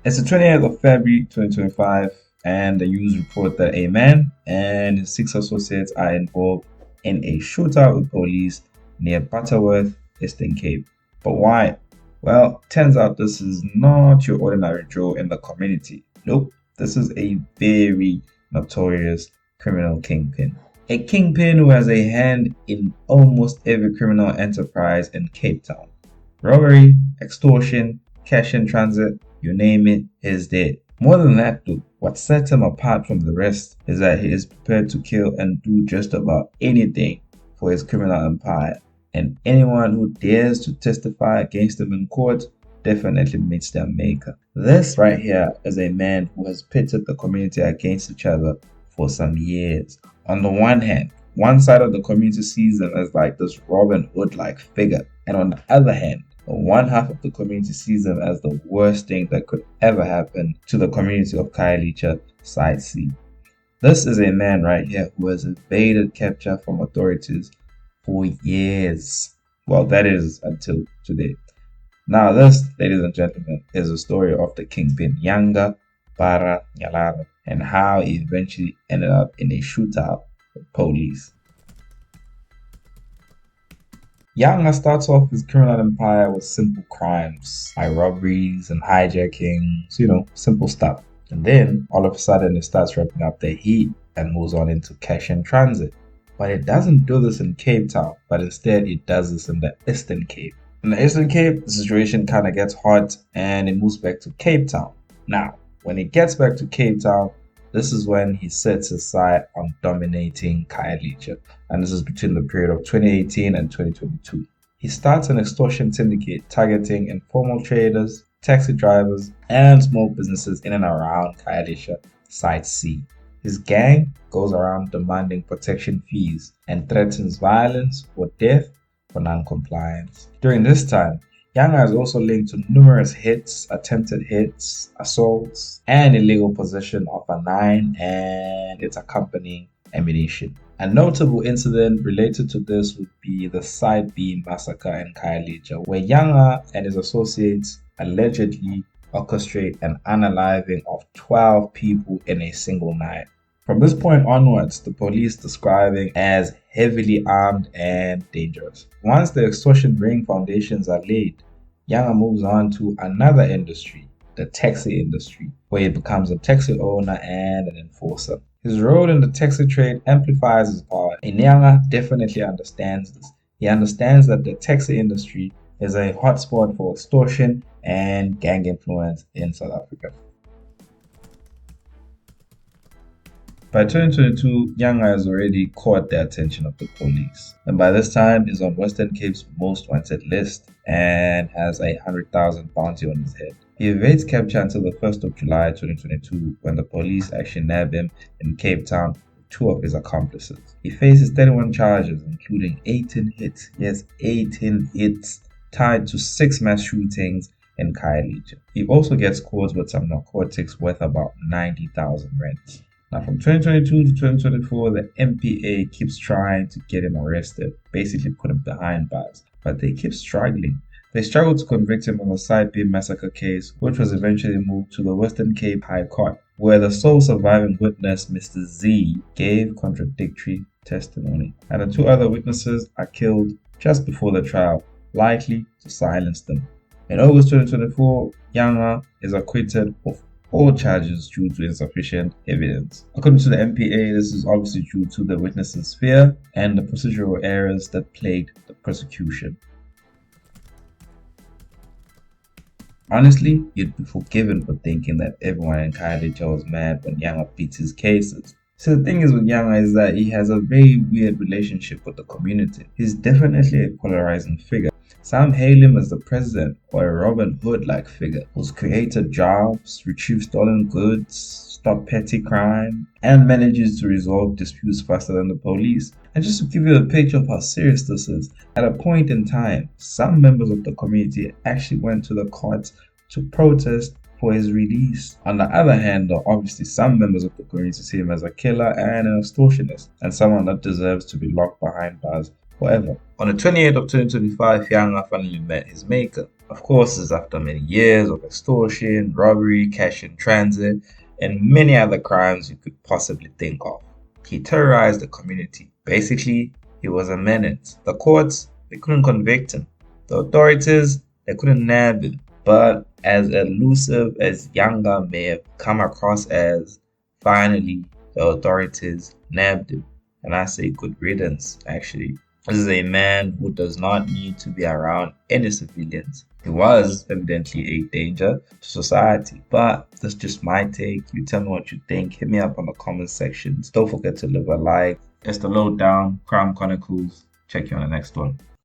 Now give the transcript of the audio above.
It's the 28th of February 2025, and the news report that a man and his 6 associates are involved in a shootout with police near Butterworth, Eastern Cape. But why? Well, turns out this is not your ordinary Joe in the community. Nope, this is a very notorious criminal kingpin. A kingpin who has a hand in almost every criminal enterprise in Cape Town. Robbery, extortion, cash in transit, you name it, he's there. More than that though, what sets him apart from the rest is that he is prepared to kill and do just about anything for his criminal empire. And anyone who dares to testify against him in court definitely meets their maker. This right here is a man who has pitted the community against each other for some years. On the one hand, one side of the community sees him as like this Robin Hood-like figure, and on the other hand, one half of the community sees him as the worst thing that could ever happen to the community of Khayelitsha, Side C. This is a man right here who has evaded capture from authorities for years. Well, that is until today. Now this, ladies and gentlemen, is a story of the kingpin Yanga Bara Nyalara and how he eventually ended up in a shootout with police. Yanga starts off his criminal empire with simple crimes like robberies and hijackings, simple stuff. And then all of a sudden it starts ramping up the heat and moves on into cash in transit. But it doesn't do this in Cape Town, but instead it does this in the Eastern Cape. In the Eastern Cape, the situation kind of gets hot and it moves back to Cape Town. Now, when it gets back to Cape Town, this is when he sets his sight on dominating Khayelitsha, and this is between the period of 2018 and 2022. He starts an extortion syndicate targeting informal traders, taxi drivers, and small businesses in and around Khayelitsha, Site C. His gang goes around demanding protection fees and threatens violence or death for non-compliance. During this time, Yanga is also linked to numerous hits, attempted hits, assaults, and illegal possession of a 9 and its accompanying ammunition. A notable incident related to this would be the Side B massacre in Khayelitsha, where Yanga and his associates allegedly orchestrate an unaliving of 12 people in a single night. From this point onwards, the police describe him as heavily armed and dangerous. Once the extortion ring foundations are laid, Yanga moves on to another industry, the taxi industry, where he becomes a taxi owner and an enforcer. His role in the taxi trade amplifies his power, and Yanga definitely understands this. He understands that the taxi industry is a hotspot for extortion and gang influence in South Africa. By 2022, Yanga has already caught the attention of the police, and by this time is on Western Cape's most wanted list and has a 100,000 bounty on his head. He evades capture until the 1st of July 2022 when the police actually nab him in Cape Town with 2 of his accomplices. He faces 31 charges including 18 hits, yes 18 hits, tied to 6 mass shootings in Khayelitsha. He also gets caught with some narcotics worth about 90,000 rands. Now from 2022 to 2024, the MPA keeps trying to get him arrested, basically put him behind bars, but they keep struggling. They struggled to convict him on the Side B massacre case, which was eventually moved to the Western Cape High Court, where the sole surviving witness, Mr. Z, gave contradictory testimony, and the 2 other witnesses are killed just before the trial, likely to silence them. In August 2024, Yanga is acquitted of all charges due to insufficient evidence. According to the MPA, this is obviously due to the witnesses' fear and the procedural errors that plagued the prosecution. Honestly, you'd be forgiven for thinking that everyone in Khayelitsha was mad when Yanga beats his cases. So the thing is with Yanga is that he has a very weird relationship with the community. He's definitely a polarizing figure. Some hail him as the president or a Robin Hood-like figure who's created jobs, retrieved stolen goods, stopped petty crime, and manages to resolve disputes faster than the police. And just to give you a picture of how serious this is, at a point in time, some members of the community actually went to the courts to protest for his release. On the other hand, though, obviously some members of the community see him as a killer and an extortionist, and someone that deserves to be locked behind bars whatever. On the 28th of 2025, Yanga finally met his maker. Of course, this is after many years of extortion, robbery, cash in transit, and many other crimes you could possibly think of. He terrorized the community. Basically, he was a menace. The courts, they couldn't convict him. The authorities, they couldn't nab him. But as elusive as Yanga may have come across as, finally, the authorities nabbed him. And I say good riddance, actually. This is a man who does not need to be around any civilians. He was evidently a danger to society, but that's just my take. You tell me what you think. Hit me up on the comment sections. Don't forget to leave a like. It's the Lowdown Crime Chronicles. Check you on the next one.